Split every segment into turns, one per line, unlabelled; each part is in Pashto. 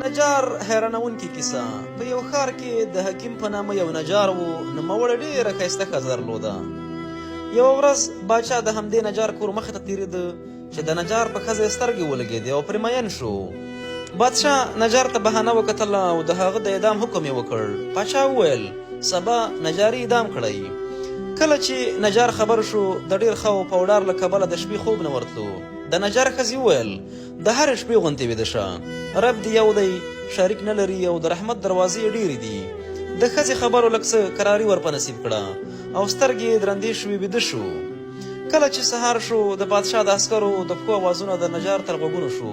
نجار حیرانونکې کیسه. په یو ښار کې د حکیم په نامه یو نجار و. نوموړی ډېره ښایسته ښځه درلوده. یوه ورځ باچا د همدې نجار کور مخې ته تېرېده چې د نجار په ښځه یې سترګې ولګېدې او پرې مین شو. بادشاه نجار ته بهانه وکتله او د هغه د اعدام حکم یې وکړ. پاچا وویل سبا نجاري اعدام کړئ. کله چې نجار خبر شو د ډېر خوف او ډار له کبله د شپې خوب نه ورتلو. د نجار ښځې وویل د هرې شپې غوندې ویده شه، رب دې یو دی، شریک نه لري او د رحمت دروازې یې ډېرې دي. د ښځې خبرو لږ څه کراري ور په نصیب کړه او سترګې یې درندې شوې ویده شو. کله چې سهار شو د پادشاه د عسکرو د پښو اوازونه د نجار تر غوږونو شو.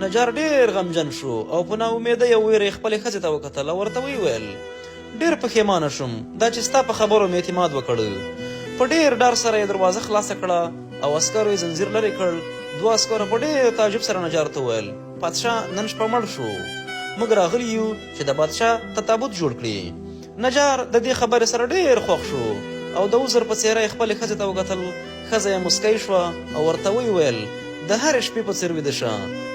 نجار ډېر غمجن شو او په ناامیدۍ او ویرې خپلې ښځې ته وکتل او ورته ویل ډېر پښیمانه شوم دا چې ستا په خبرو مې اعتماد وکړ. په ډېر ډار سره یې دروازه خلاصه کړه او عسکرو یې زنځیر لرې کړ. دوه عسکرو په ډېر تعجب سره نجار ته وویل پادشاه نن شپه مړ شو، موږ راغلي یو چې د بادشاه ته تابوت جوړ کړي. نجار د دې خبرې سره ډېر خوښ شو او د عذر په څېره یې خپلې ښځې ته وکتل. ښځه یې مسکی شوه او ورته ویل د هرې شپې په څېر ویده شه،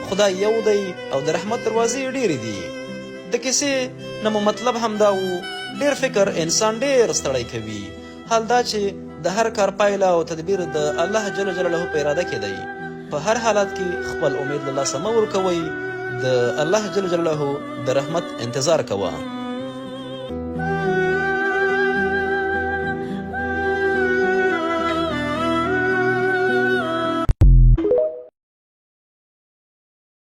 خدای یو دی او د رحمت دروازې یې ډېرې دي. د کیسې نه مو مطلب همدا و ډېر فکر انسان ډېر ستړی کوي. حال دا چې د هر کار پایله او تدبیر د الله جل جلاله په اراده کې دی. په هر حالت کې خپل امید له لاسه مه ورکوئ. د الله جل جلاله د رحمت انتظار کوه.